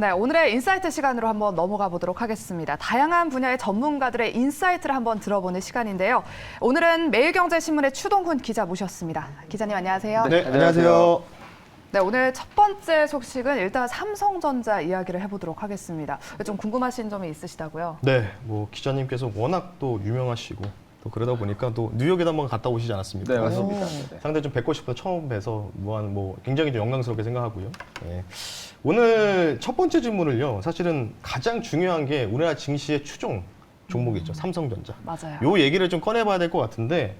네, 오늘의 인사이트 시간으로 한번 넘어가 보도록 하겠습니다. 다양한 분야의 전문가들의 인사이트를 한번 들어보는 시간인데요. 오늘은 매일경제신문의 추동훈 기자 모셨습니다. 기자님 안녕하세요. 네, 안녕하세요. 네, 오늘 첫 번째 소식은 일단 삼성전자 이야기를 해보도록 하겠습니다. 좀 궁금하신 점이 있으시다고요? 네, 뭐 기자님께서 워낙 또 유명하시고 또 그러다 보니까 또 뉴욕에도 한번 갔다 오시지 않았습니까? 네, 맞습니다. 상당히 좀 뵙고 싶어서 처음 뵈서 굉장히 좀 영광스럽게 생각하고요. 네. 오늘 첫 번째 질문을요. 사실은 가장 중요한 게 우리나라 증시의 추종 종목이죠. 삼성전자. 맞아요. 요 얘기를 좀 꺼내봐야 될 것 같은데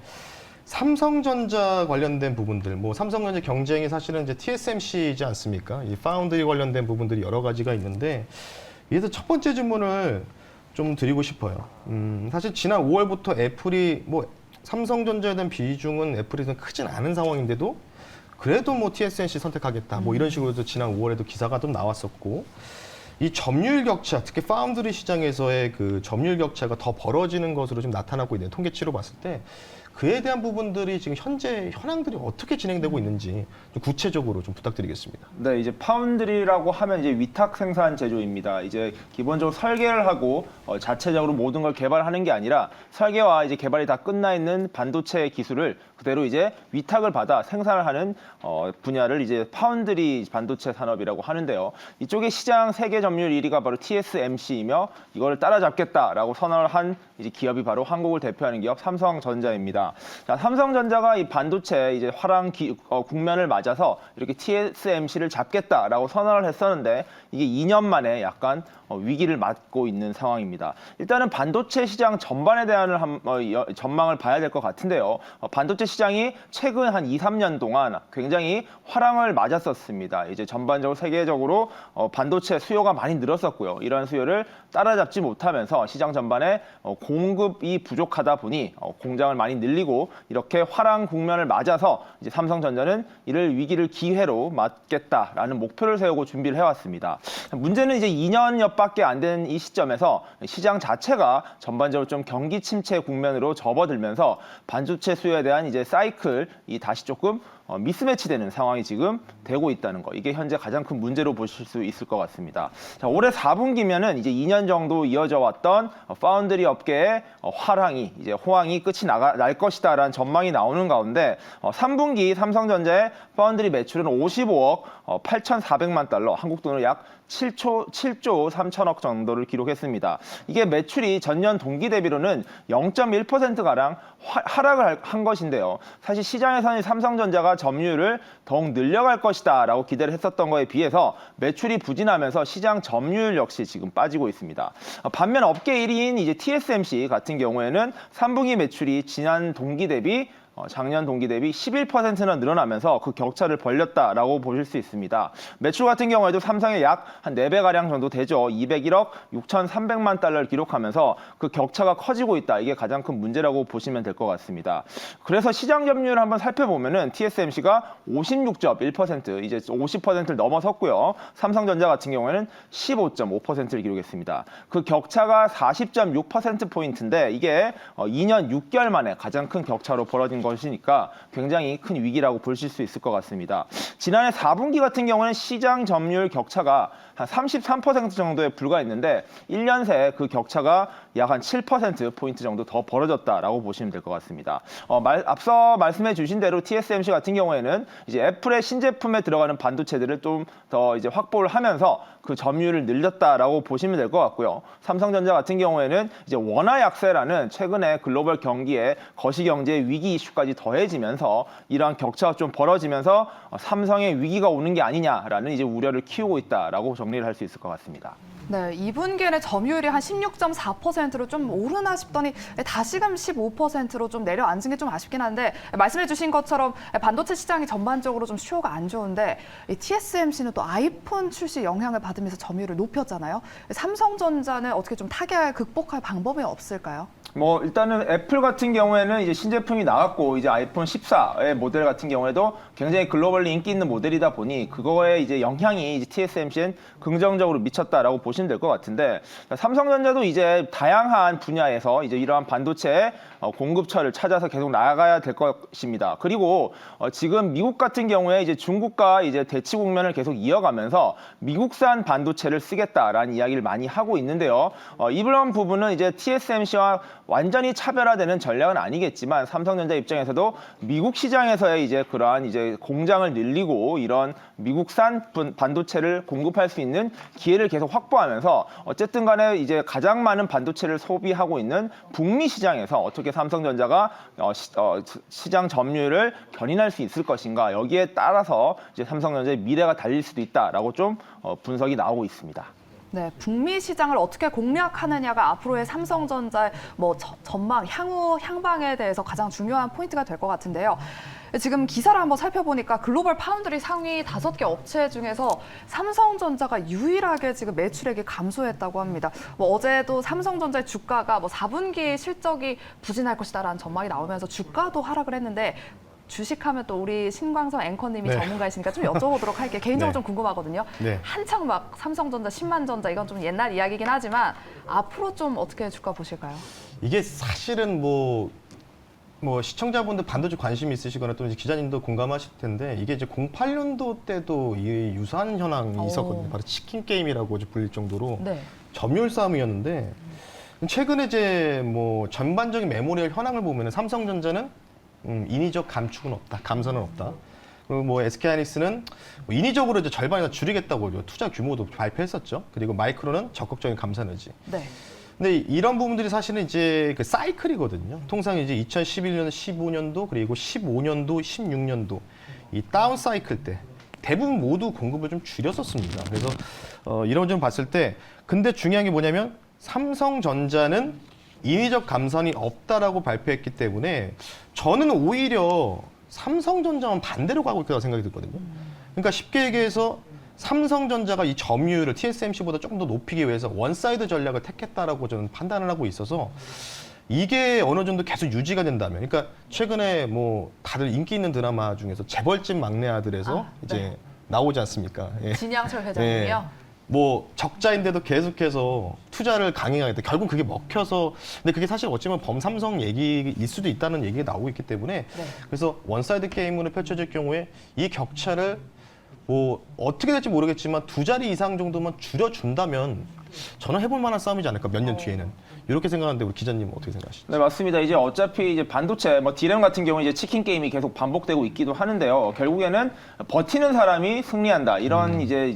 삼성전자 관련된 부분들, 삼성전자 경쟁이 사실은 이제 TSMC이지 않습니까? 이 파운드리 관련된 부분들이 여러 가지가 있는데 여기서 첫 번째 질문을 좀 드리고 싶어요. 사실 지난 5월부터 애플이 삼성전자에 대한 비중은 애플에서는 크진 않은 상황인데도 그래도 TSMC 선택하겠다. 이런 식으로 지난 5월에도 기사가 좀 나왔었고 이 점유율 격차, 특히 파운드리 시장에서의 그 점유율 격차가 더 벌어지는 것으로 좀 나타나고 있는 통계치로 봤을 때 그에 대한 부분들이 지금 현재 현황들이 어떻게 진행되고 있는지 좀 구체적으로 좀 부탁드리겠습니다. 네, 이제 파운드리라고 하면 이제 위탁 생산 제조입니다. 이제 기본적으로 설계를 하고 자체적으로 모든 걸 개발하는 게 아니라 설계와 이제 개발이 다 끝나 있는 반도체 기술을 그대로 이제 위탁을 받아 생산을 하는 분야를 이제 파운드리 반도체 산업이라고 하는데요. 이쪽의 시장 세계 점유율 1위가 바로 TSMC이며 이걸 따라잡겠다라고 선언을 한 이제 기업이 바로 한국을 대표하는 기업 삼성전자입니다. 자, 삼성전자가 이 반도체 이제 화랑 국면을 맞아서 이렇게 TSMC를 잡겠다라고 선언을 했었는데 이게 2년 만에 약간 위기를 맞고 있는 상황입니다. 일단은 반도체 시장 전반에 대한 전망을 봐야 될 것 같은데요. 반도체 시장이 최근 한 2, 3년 동안 굉장히 화랑을 맞았었습니다. 이제 전반적으로 세계적으로 반도체 수요가 많이 늘었었고요. 이러한 수요를 따라잡지 못하면서 시장 전반에 공급이 부족하다 보니 공장을 많이 늘리고 이렇게 화랑 국면을 맞아서 이제 삼성전자는 이를 위기를 기회로 맞겠다라는 목표를 세우고 준비를 해왔습니다. 문제는 이제 2년 밖에 안 된 이 시점에서 시장 자체가 전반적으로 좀 경기 침체 국면으로 접어들면서 반도체 수요에 대한 이제 사이클이 다시 조금 미스매치되는 상황이 지금 되고 있다는 거. 이게 현재 가장 큰 문제로 보실 수 있을 것 같습니다. 자, 올해 4분기면은 이제 2년 정도 이어져 왔던 파운드리 업계의 호황이 끝이 날 것이다라는 전망이 나오는 가운데 3분기 삼성전자의 파운드리 매출은 55억 8,400만 달러, 한국 돈으로 약 7조 3천억 정도를 기록했습니다. 이게 매출이 전년 동기 대비로는 0.1%가량 하락을 한 것인데요. 사실 시장에서는 삼성전자가 점유율을 더욱 늘려갈 것이다 라고 기대를 했었던 거에 비해서 매출이 부진하면서 시장 점유율 역시 지금 빠지고 있습니다. 반면 업계 1위인 이제 TSMC 같은 경우에는 3분기 매출이 작년 동기 대비 11%나 늘어나면서 그 격차를 벌렸다라고 보실 수 있습니다. 매출 같은 경우에도 삼성의 약 한 4배가량 정도 되죠. 201억 6,300만 달러를 기록하면서 그 격차가 커지고 있다. 이게 가장 큰 문제라고 보시면 될 것 같습니다. 그래서 시장 점유율을 한번 살펴보면은 TSMC가 56.1%, 이제 50%를 넘어섰고요. 삼성전자 같은 경우에는 15.5%를 기록했습니다. 그 격차가 40.6%포인트인데 이게 2년 6개월 만에 가장 큰 격차로 벌어진 것이니까 굉장히 큰 위기라고 보실 수 있을 것 같습니다. 지난해 4분기 같은 경우는 시장 점유율 격차가 한 33% 정도에 불과했는데 1년 새 그 격차가 약 한 7%포인트 정도 더 벌어졌다라고 보시면 될 것 같습니다. 앞서 말씀해 주신 대로 TSMC 같은 경우에는 이제 애플의 신제품에 들어가는 반도체들을 좀 더 이제 확보를 하면서 그 점유율을 늘렸다라고 보시면 될 것 같고요. 삼성전자 같은 경우에는 이제 원화 약세라는 최근에 글로벌 경기에 거시경제 위기 이슈까지 더해지면서 이러한 격차가 좀 벌어지면서 삼성의 위기가 오는 게 아니냐라는 이제 우려를 키우고 있다라고 정리를 할 수 있을 것 같습니다. 네, 2분기에는 점유율이 한 16.4%로 좀 오르나 싶더니 다시금 15%로 좀 내려앉은 게 좀 아쉽긴 한데 말씀해 주신 것처럼 반도체 시장이 전반적으로 좀 수요가 안 좋은데 TSMC는 또 아이폰 출시 영향을 받으면서 점유율을 높였잖아요. 삼성전자는 어떻게 좀 타격을 극복할 방법이 없을까요? 뭐 일단은 애플 같은 경우에는 이제 신제품이 나왔고 이제 아이폰 14의 모델 같은 경우에도 굉장히 글로벌리 인기 있는 모델이다 보니 그거에 이제 영향이 이제 TSMC엔 긍정적으로 미쳤다라고 보시면 될 것 같은데, 삼성전자도 이제 다양한 분야에서 이제 이러한 반도체 공급처를 찾아서 계속 나아가야 될 것입니다. 그리고 지금 미국 같은 경우에 이제 중국과 이제 대치 국면을 계속 이어가면서 미국산 반도체를 쓰겠다라는 이야기를 많이 하고 있는데요. 이런 부분은 이제 TSMC와 완전히 차별화되는 전략은 아니겠지만 삼성전자 입장에서도 미국 시장에서의 이제 그러한 이제 공장을 늘리고 이런 미국산 반도체를 공급할 수 있는 기회를 계속 확보하면서 어쨌든 간에 이제 가장 많은 반도체를 소비하고 있는 북미 시장에서 어떻게 삼성전자가 시장 점유율을 견인할 수 있을 것인가, 여기에 따라서 이제 삼성전자의 미래가 달릴 수도 있다라고 좀 분석이 나오고 있습니다. 네, 북미 시장을 어떻게 공략하느냐가 앞으로의 삼성전자의 뭐 전망, 향방에 대해서 가장 중요한 포인트가 될 것 같은데요. 지금 기사를 한번 살펴보니까 글로벌 파운드리 상위 5개 업체 중에서 삼성전자가 유일하게 지금 매출액이 감소했다고 합니다. 뭐 어제도 삼성전자의 주가가 뭐 4분기 실적이 부진할 것이다라는 전망이 나오면서 주가도 하락을 했는데, 주식하면 또 우리 신광선 앵커님이 네. 전문가이시니까 좀 여쭤보도록 할게요. 개인적으로 네. 좀 궁금하거든요. 네. 한창 막 삼성전자, 10만전자 이건 좀 옛날 이야기긴 하지만 앞으로 좀 어떻게 주가 보실까요? 이게 사실은 뭐 시청자분들 반도체 관심 있으시거나 또 이제 기자님도 공감하실 텐데, 이게 이제 08년도 때도 이 유사한 현황이 있었거든요. 바로 치킨 게임이라고 이제 불릴 정도로 네. 점유율 싸움이었는데, 최근에 이제 뭐 전반적인 메모리얼 현황을 보면은 삼성전자는 인위적 감축은 없다, 감산은 없다. 그리고 뭐 SK하이닉스는 뭐 인위적으로 이제 절반이나 줄이겠다고 투자 규모도 발표했었죠. 그리고 마이크론은 적극적인 감산 의지. 네. 근데 이런 부분들이 사실은 이제 그 사이클이거든요. 통상 이제 2011년, 15년도 그리고 15년도, 16년도 이 다운 사이클 때 대부분 모두 공급을 좀 줄였었습니다. 그래서 이런 점 봤을 때, 근데 중요한 게 뭐냐면 삼성전자는 인위적 감산이 없다라고 발표했기 때문에 저는 오히려 삼성전자만 반대로 가고 있다고 생각이 들거든요. 그러니까 쉽게 얘기해서 삼성전자가 이 점유율을 TSMC보다 조금 더 높이기 위해서 원사이드 전략을 택했다라고 저는 판단을 하고 있어서, 이게 어느 정도 계속 유지가 된다면, 그러니까 최근에 뭐 다들 인기 있는 드라마 중에서 재벌집 막내 아들에서 이제 네. 나오지 않습니까? 예. 진양철 회장님이요. 뭐 적자인데도 계속해서 투자를 강행하겠다. 결국 그게 먹혀서, 근데 그게 사실 어찌보면 범삼성 얘기일 수도 있다는 얘기가 나오고 있기 때문에, 네. 그래서 원사이드 게임으로 펼쳐질 경우에 이 격차를 뭐 어떻게 될지 모르겠지만 2자리 이상 정도만 줄여준다면 저는 해볼 만한 싸움이지 않을까, 몇 년 뒤에는. 이렇게 생각하는데 우리 기자님은 어떻게 생각하시죠? 네, 맞습니다. 이제 어차피 이제 반도체, 뭐 디램 같은 경우 이제 치킨 게임이 계속 반복되고 있기도 하는데요. 결국에는 버티는 사람이 승리한다. 이런 이제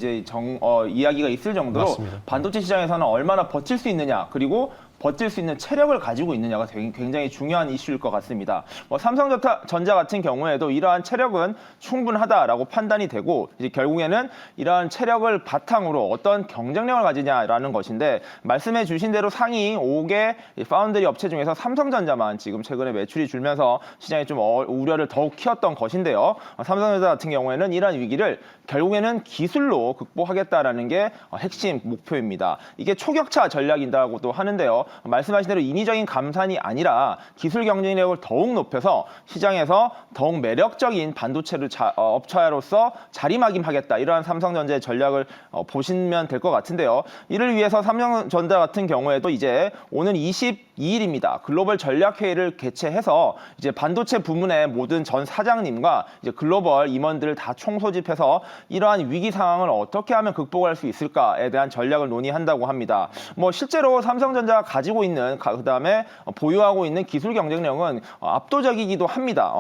이야기가 있을 정도로 맞습니다. 반도체 시장에서는 얼마나 버틸 수 있느냐, 그리고 버틸 수 있는 체력을 가지고 있느냐가 굉장히 중요한 이슈일 것 같습니다. 뭐 삼성전자 같은 경우에도 이러한 체력은 충분하다라고 판단이 되고, 이제 결국에는 이러한 체력을 바탕으로 어떤 경쟁력을 가지냐라는 것인데, 말씀해 주신 대로 상위 5개 파운드리 업체 중에서 삼성전자만 지금 최근에 매출이 줄면서 시장에 좀 우려를 더욱 키웠던 것인데요. 삼성전자 같은 경우에는 이러한 위기를 결국에는 기술로 극복하겠다라는 게 핵심 목표입니다. 이게 초격차 전략이라고도 하는데요. 말씀하신 대로 인위적인 감산이 아니라 기술 경쟁력을 더욱 높여서 시장에서 더욱 매력적인 반도체를 업체로서 자리매김하겠다, 이러한 삼성전자의 전략을 보시면 될 것 같은데요. 이를 위해서 삼성전자 같은 경우에도 이제 오는 22일입니다. 글로벌 전략회의를 개최해서 이제 반도체 부문의 모든 전 사장님과 이제 글로벌 임원들을 다 총소집해서 이러한 위기 상황을 어떻게 하면 극복할 수 있을까에 대한 전략을 논의한다고 합니다. 뭐 실제로 삼성전자가 가지고 있는, 그다음에 보유하고 있는 기술 경쟁력은 압도적이기도 합니다.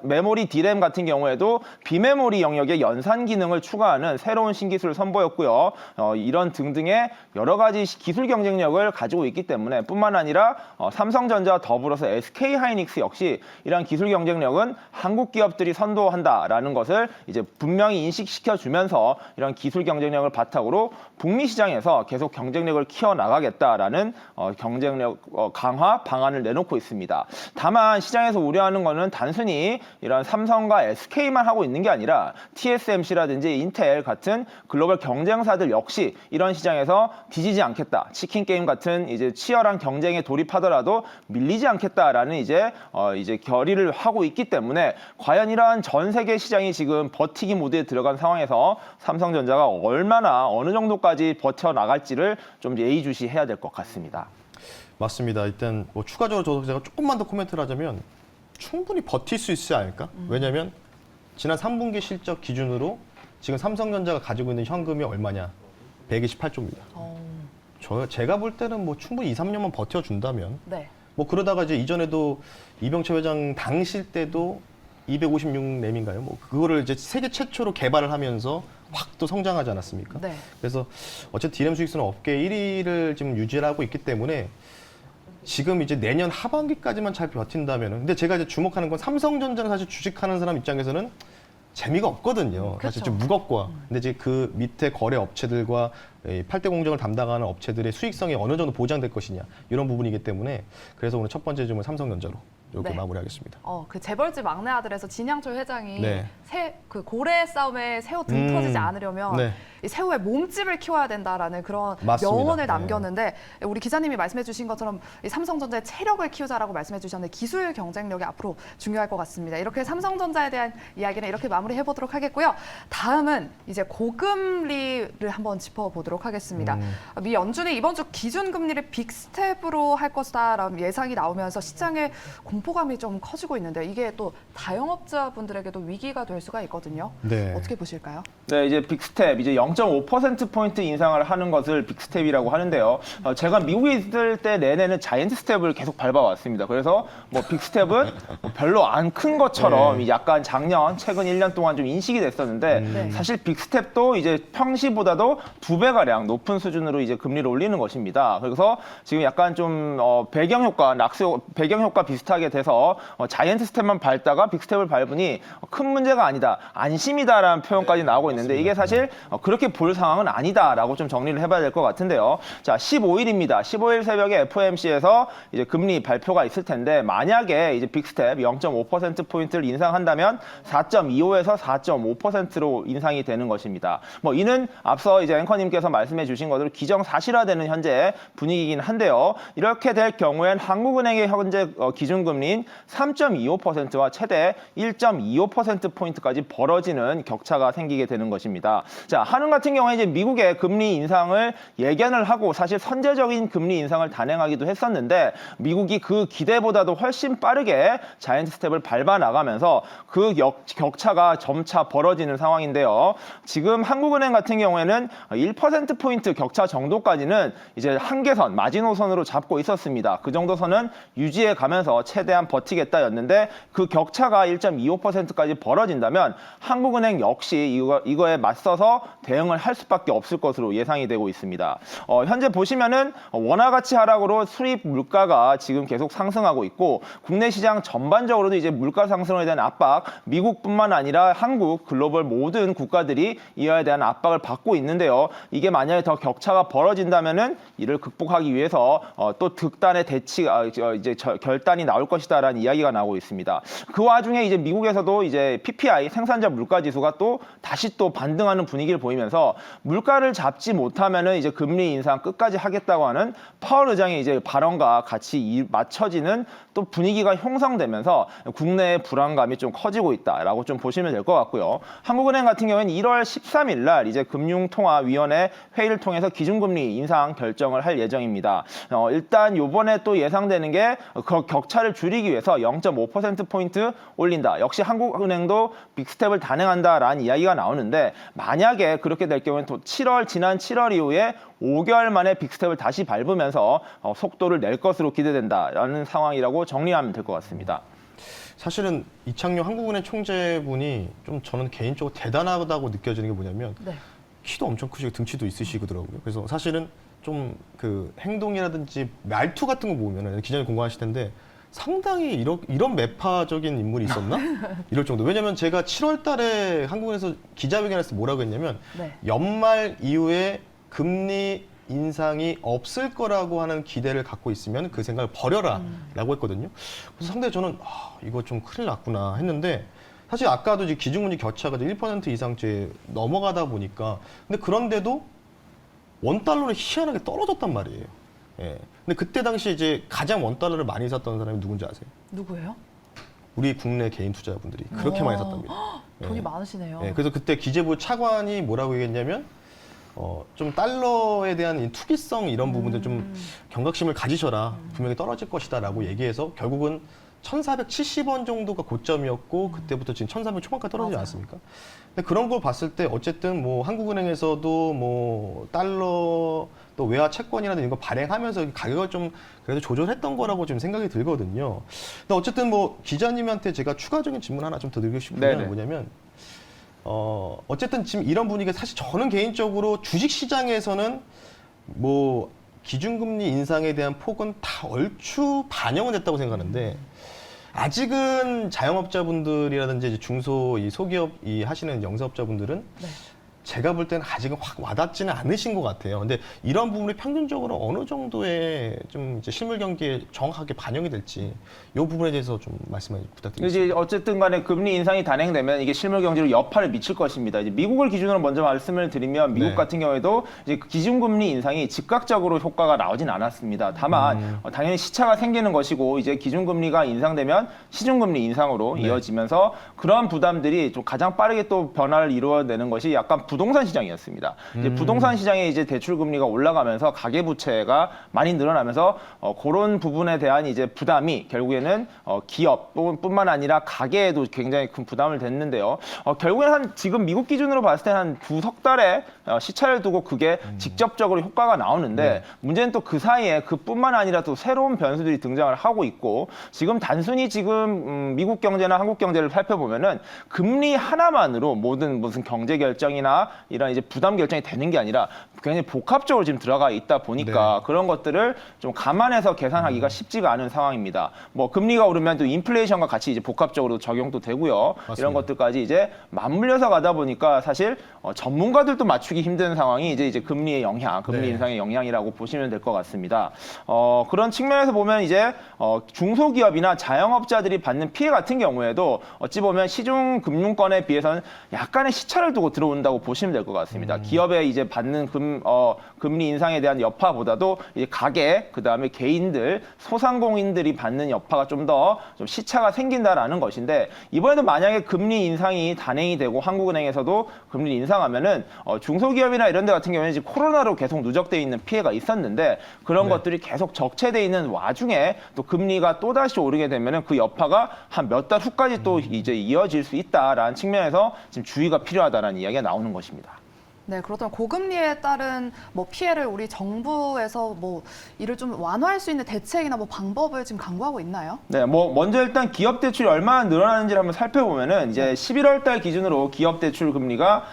메모리 디램 같은 경우에도 비메모리 영역의 연산 기능을 추가하는 새로운 신기술을 선보였고요. 이런 등등의 여러 가지 기술 경쟁력을 가지고 있기 때문에, 뿐만 아니라 삼성전자와 더불어서 SK하이닉스 역시 이러한 기술 경쟁력은 한국 기업들이 선도한다라는 것을 이제 분명히 인식시켜주면서 이런 기술 경쟁력을 바탕으로 북미 시장에서 계속 경쟁력을 키워나가겠다라는 경쟁력 강화 방안을 내놓고 있습니다. 다만 시장에서 우려하는 것은 단순히 이런 삼성과 SK만 하고 있는 게 아니라 TSMC라든지 인텔 같은 글로벌 경쟁사들 역시 이런 시장에서 뒤지지 않겠다, 치킨 게임 같은 이제 치열한 경쟁에 돌입 돌입하더라도 밀리지 않겠다라는 이제 결의를 하고 있기 때문에 과연 이러한 전 세계 시장이 지금 버티기 모드에 들어간 상황에서 삼성전자가 얼마나 어느 정도까지 버텨 나갈지를 좀 예의주시해야 될 것 같습니다. 맞습니다. 일단 뭐 추가적으로 저도 제가 조금만 더 코멘트를 하자면 충분히 버틸 수 있지 않을까? 왜냐하면 지난 3분기 실적 기준으로 지금 삼성전자가 가지고 있는 현금이 얼마냐? 128조입니다. 제가 볼 때는 뭐 충분히 2, 3년만 버텨준다면 네. 뭐 그러다가 이제 이전에도 이병철 회장 당실 때도 256램인가요? 뭐 그거를 이제 세계 최초로 개발을 하면서 확 또 성장하지 않았습니까? 네. 그래서 어쨌든 디램 수익수는 업계 1위를 지금 유지하고 있기 때문에 지금 이제 내년 하반기까지만 잘 버틴다면은 근데 제가 이제 주목하는 건 삼성전자는 사실 주식하는 사람 입장에서는 재미가 없거든요. 사실 좀 무겁고. 근데 이제 그 밑에 거래 업체들과 8대 공정을 담당하는 업체들의 수익성이 어느 정도 보장될 것이냐 이런 부분이기 때문에 그래서 오늘 첫 번째 질문 삼성전자로 이렇게 네. 마무리하겠습니다. 그 재벌집 막내 아들에서 진양철 회장이 네. 그 고래 싸움에 새우 등 터지지 않으려면 네. 이 새우의 몸집을 키워야 된다라는 그런 맞습니다. 명언을 네. 남겼는데 우리 기자님이 말씀해주신 것처럼 이 삼성전자의 체력을 키우자라고 말씀해주셨는데 기술 경쟁력이 앞으로 중요할 것 같습니다. 이렇게 삼성전자에 대한 이야기는 이렇게 마무리해 보도록 하겠고요. 다음은 이제 고금리를 한번 짚어보도록 하겠습니다. 미 연준이 이번 주 기준금리를 빅스텝으로 할 것이다라는 예상이 나오면서 시장의 공포감이 좀 커지고 있는데 이게 또 다영업자분들에게도 위기가 될 수가 있거든요. 네. 어떻게 보실까요? 네, 이제 빅스텝, 이제 0.5%포인트 인상을 하는 것을 빅스텝이라고 하는데요. 제가 미국에 있을 때 내내는 자이언트 스텝을 계속 밟아왔습니다. 그래서 뭐 빅스텝은 뭐 별로 안 큰 것처럼 네. 약간 최근 1년 동안 좀 인식이 됐었는데 네. 사실 빅스텝도 이제 평시보다도 2배가량 높은 수준으로 이제 금리를 올리는 것입니다. 그래서 지금 약간 좀 배경효과, 배경효과 비슷하게 돼서 자이언트 스텝만 밟다가 빅스텝을 밟으니 큰 문제가 아니다, 안심이다라는 표현까지 나오고 있는데 이게 사실 그렇게 볼 상황은 아니다라고 좀 정리를 해봐야 될 것 같은데요. 자, 15일입니다. 15일 새벽에 FOMC에서 이제 금리 발표가 있을 텐데 만약에 이제 빅스텝 0.5%포인트를 인상한다면 4.25에서 4.5%로 인상이 되는 것입니다. 뭐 이는 앞서 이제 앵커님께서 말씀해 주신 것으로 기정사실화되는 현재 분위기이긴 한데요. 이렇게 될 경우엔 한국은행의 현재 기준금리인 3.25%와 최대 1.25%포인트까지 벌어지는 격차가 생기게 되는 것입니다. 자, 한은 같은 경우에 이제 미국의 금리 인상을 예견을 하고 사실 선제적인 금리 인상을 단행하기도 했었는데 미국이 그 기대보다도 훨씬 빠르게 자이언트 스텝을 밟아 나가면서 그 격차가 점차 벌어지는 상황인데요. 지금 한국은행 같은 경우에는 1%포인트 격차 정도까지는 이제 한계선, 마지노선으로 잡고 있었습니다. 그 정도 선은 유지해 가면서 최대한 버티겠다였는데 그 격차가 1.25%까지 벌어진다면 한국은행 역시 이거에 맞서서 대응을 할 수밖에 없을 것으로 예상이 되고 있습니다. 현재 보시면은 원화 가치 하락으로 수입 물가가 지금 계속 상승하고 있고 국내 시장 전반적으로도 이제 물가 상승에 대한 압박, 미국뿐만 아니라 한국, 글로벌 모든 국가들이 이에 대한 압박을 받고 있는데요. 이게 만약에 더 격차가 벌어진다면은 이를 극복하기 위해서 또 득단의 이제 결단이 나올 것이다라는 이야기가 나오고 있습니다. 그 와중에 이제 미국에서도 이제 PPI 생산자 물가 지수가 또 다시 또 반등하는 분위기를 보이면서 물가를 잡지 못하면은 이제 금리 인상 끝까지 하겠다고 하는 파월 의장의 이제 발언과 같이 맞춰지는 또 분위기가 형성되면서 국내의 불안감이 좀 커지고 있다라고 좀 보시면 될 것 같고요. 한국은행 같은 경우에는 1월 13일 날 이제 금융통화위원회 회의를 통해서 기준금리 인상 결정을 할 예정입니다. 일단 요번에 또 예상되는 게 그 격차를 줄이기 위해서 0.5%포인트 올린다. 역시 한국은행도 빅스텝을 단행한다라는 이야기가 나오는데 만약에 그렇게 될 경우에는 또 지난 7월 이후에 5개월 만에 빅스텝을 다시 밟으면서 속도를 낼 것으로 기대된다라는 상황이라고 정리하면 될 것 같습니다. 사실은 이창용 한국은행 총재분이 좀 저는 개인적으로 대단하다고 느껴지는 게 뭐냐면 네. 키도 엄청 크시고 등치도 있으시더라고요. 그래서 사실은 좀 그 행동이라든지 말투 같은 거 보면은 기자님 공부하실 텐데 상당히 이런 매파적인 인물이 있었나? 이럴 정도. 왜냐면 제가 7월 달에 한국은행에서 기자회견에서 뭐라고 했냐면 네. 연말 이후에 금리 인상이 없을 거라고 하는 기대를 갖고 있으면 그 생각을 버려라 라고 했거든요. 그래서 상당히 저는 이거 좀 큰일 났구나 했는데 사실 아까도 이제 기준금리 격차가 1% 이상째 넘어가다 보니까 근데 그런데도 원달러는 희한하게 떨어졌단 말이에요. 예. 근데 그때 당시 이제 가장 원달러를 많이 샀던 사람이 누군지 아세요? 누구예요? 우리 국내 개인 투자분들이 그렇게 많이 샀답니다. 돈이 예. 많으시네요. 예, 그래서 그때 기재부 차관이 뭐라고 얘기했냐면 좀 달러에 대한 이 투기성 이런 부분들 좀 경각심을 가지셔라. 분명히 떨어질 것이다라고 얘기해서 결국은 1,470원 정도가 고점이었고 그때부터 지금 1,300 초반까지 떨어지지 맞아요. 않았습니까? 근데 그런 걸 봤을 때 어쨌든 뭐 한국은행에서도 뭐 달러 또 외화 채권이라든 이런 거 발행하면서 가격을 좀 그래도 조절했던 거라고 좀 생각이 들거든요. 근데 어쨌든 뭐 기자님한테 제가 추가적인 질문 하나 좀 더 드리고 싶은 건 네네. 뭐냐면 어쨌든 지금 이런 분위기가 사실 저는 개인적으로 주식 시장에서는 뭐 기준금리 인상에 대한 폭은 다 얼추 반영은 됐다고 생각하는데 아직은 자영업자분들이라든지 이제 중소 이 소기업 이 하시는 영세업자분들은 네. 제가 볼 때는 아직은 확 와닿지는 않으신 것 같아요. 근데 이런 부분이 평균적으로 어느 정도의 좀 이제 실물 경기에 정확하게 반영이 될지 이 부분에 대해서 좀 말씀을 부탁드리겠습니다. 이제 어쨌든 간에 금리 인상이 단행되면 이게 실물 경제로 여파를 미칠 것입니다. 이제 미국을 기준으로 먼저 말씀을 드리면 미국 네. 같은 경우에도 이제 기준금리 인상이 즉각적으로 효과가 나오진 않았습니다. 다만 당연히 시차가 생기는 것이고 이제 기준금리가 인상되면 시중금리 인상으로 네. 이어지면서 그런 부담들이 좀 가장 빠르게 또 변화를 이루어내는 것이 약간 부동산 시장이었습니다. 이제 부동산 시장에 이제 대출 금리가 올라가면서 가계 부채가 많이 늘어나면서 그런 부분에 대한 이제 부담이 결국에는 기업 뿐만 아니라 가계에도 굉장히 큰 부담을 됐는데요. 결국에는 한 지금 미국 기준으로 봤을 때 한 2석 달의 시차를 두고 그게 직접적으로 효과가 나오는데 네. 문제는 또 그 사이에 그뿐만 아니라 또 새로운 변수들이 등장을 하고 있고 지금 단순히 지금 미국 경제나 한국 경제를 살펴보면은 금리 하나만으로 모든 무슨 경제 결정이나 이런 이제 부담 결정이 되는 게 아니라 굉장히 복합적으로 지금 들어가 있다 보니까 네. 그런 것들을 좀 감안해서 계산하기가 쉽지가 않은 상황입니다. 뭐 금리가 오르면 또 인플레이션과 같이 이제 복합적으로 적용도 되고요. 맞습니다. 이런 것들까지 이제 맞물려서 가다 보니까 사실 전문가들도 맞추기 힘든 상황이 이제 금리의 영향, 금리 네. 인상의 영향이라고 보시면 될 것 같습니다. 그런 측면에서 보면 이제 중소기업이나 자영업자들이 받는 피해 같은 경우에도 어찌 보면 시중 금융권에 비해서는 약간의 시차를 두고 들어온다고 보시면 될 것 같습니다. 기업에 이제 받는 금리 인상에 대한 여파보다도 이제 가계, 그 다음에 개인들, 소상공인들이 받는 여파가 좀 더 좀 시차가 생긴다라는 것인데 이번에도 만약에 금리 인상이 단행이 되고 한국은행에서도 금리 인상하면은 중소기업이나 이런 데 같은 경우에는 지금 코로나로 계속 누적돼 있는 피해가 있었는데 그런 네. 것들이 계속 적체돼 있는 와중에 또 금리가 또 다시 오르게 되면은 그 여파가 한 몇 달 후까지 또 이제 이어질 수 있다라는 측면에서 지금 주의가 필요하다라는 이야기가 나오는 것입니다. 네, 그렇다면 고금리에 따른 뭐 피해를 우리 정부에서 뭐 이를 좀 완화할 수 있는 대책이나 뭐 방법을 지금 강구하고 있나요? 네, 뭐 먼저 일단 기업 대출이 얼마나 늘어나는지를 한번 살펴보면은 이제 11월 달 기준으로 기업 대출 금리가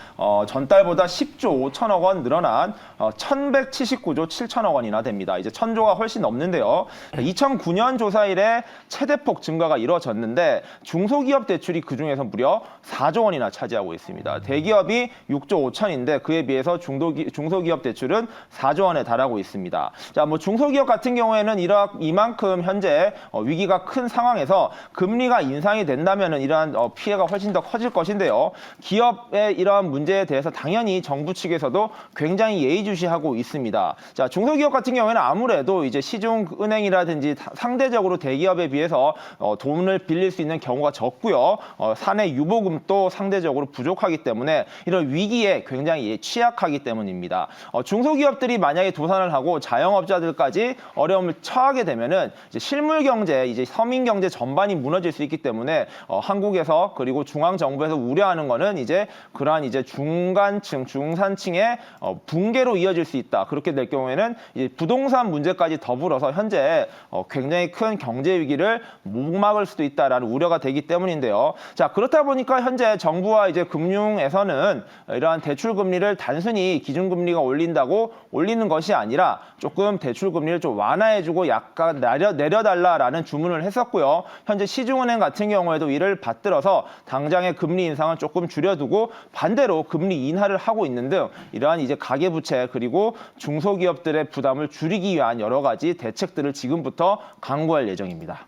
전달보다 10조 5천억 원 늘어난 1,179조 7천억 원이나 됩니다. 이제 1,000조가 훨씬 넘는데요. 2009년 조사 이래 최대폭 증가가 이루어졌는데 중소기업 대출이 그중에서 무려 4조 원이나 차지하고 있습니다. 대기업이 6조 5천인데 그에 비해서 중소기업 대출은 4조 원에 달하고 있습니다. 자, 뭐 중소기업 같은 경우에는 이만큼 현재 위기가 큰 상황에서 금리가 인상이 된다면은 이러한 피해가 훨씬 더 커질 것인데요. 기업의 이러한 문제에 대해서 당연히 정부 측에서도 굉장히 예의주시하고 있습니다. 자, 중소기업 같은 경우에는 아무래도 이제 시중은행이라든지 상대적으로 대기업에 비해서 돈을 빌릴 수 있는 경우가 적고요. 사내 유보금도 상대적으로 부족하기 때문에 이런 위기에 굉장히 취약하기 때문입니다. 중소기업들이 만약에 도산을 하고 자영업자들까지 어려움을 처하게 되면은 이제 실물 경제, 이제 서민 경제 전반이 무너질 수 있기 때문에 한국에서 그리고 중앙 정부에서 우려하는 거는 이제 그러한 이제 중간층, 중산층의 붕괴로 이어질 수 있다. 그렇게 될 경우에는 이제 부동산 문제까지 더불어서 현재 굉장히 큰 경제 위기를 못 막을 수도 있다라는 우려가 되기 때문인데요. 자, 그렇다 보니까 현재 정부와 이제 금융에서는 이러한 대출 금리를 단순히 기준금리가 올린다고 올리는 것이 아니라 조금 대출 금리를 좀 완화해주고 약간 내려달라라는 주문을 했었고요. 현재 시중은행 같은 경우에도 이를 받들어서 당장의 금리 인상은 조금 줄여두고 반대로 금리 인하를 하고 있는 등 이러한 이제 가계부채 그리고 중소기업들의 부담을 줄이기 위한 여러 가지 대책들을 지금부터 강구할 예정입니다.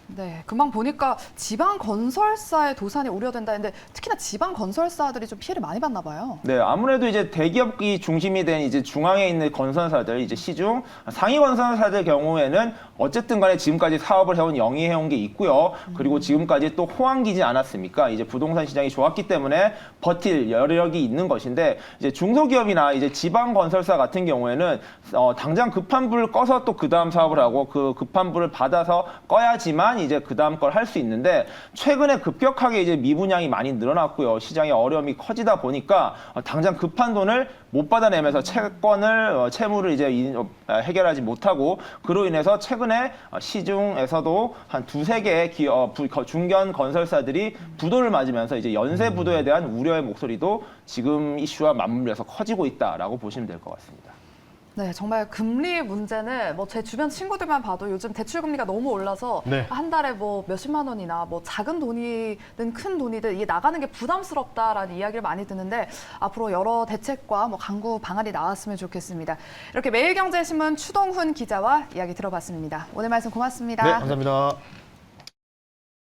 네, 금방 보니까 지방 건설사의 도산이 우려된다는데 특히나 지방 건설사들이 좀 피해를 많이 받나 봐요. 네, 아무래도 이제 대기업이 중심이 된 이제 중앙에 있는 건설사들, 이제 시중 상위 건설사들 경우에는 어쨌든 간에 지금까지 사업을 해온 영위해온 게 있고요. 그리고 지금까지 또 호황기지 않았습니까? 이제 부동산 시장이 좋았기 때문에 버틸 여력이 있는 것인데 이제 중소기업이나 이제 지방 건설사 같은 경우에는 당장 급한 불을 꺼서 또 그 다음 사업을 하고 그 급한 불을 받아서 꺼야지만 이제 그 다음 걸 할 수 있는데 최근에 급격하게 이제 미분양이 많이 늘어났고요. 시장의 어려움이 커지다 보니까 당장 급한 돈을 못 받아내면서 채무를 이제 해결하지 못하고 그로 인해서 최근에 시중에서도 한 두세 개의 중견 건설사들이 부도를 맞으면서 이제 연쇄 부도에 대한 우려의 목소리도 지금 이슈와 맞물려서 커지고 있다라고 보시면 될 것 같습니다. 네, 정말 금리 문제는 뭐 제 주변 친구들만 봐도 요즘 대출 금리가 너무 올라서 네. 한 달에 뭐 몇십만 원이나 뭐 작은 돈이든 큰 돈이든 이게 나가는 게 부담스럽다라는 이야기를 많이 듣는데 앞으로 여러 대책과 뭐 강구 방안이 나왔으면 좋겠습니다. 이렇게 매일경제신문 추동훈 기자와 이야기 들어봤습니다. 오늘 말씀 고맙습니다. 네, 감사합니다.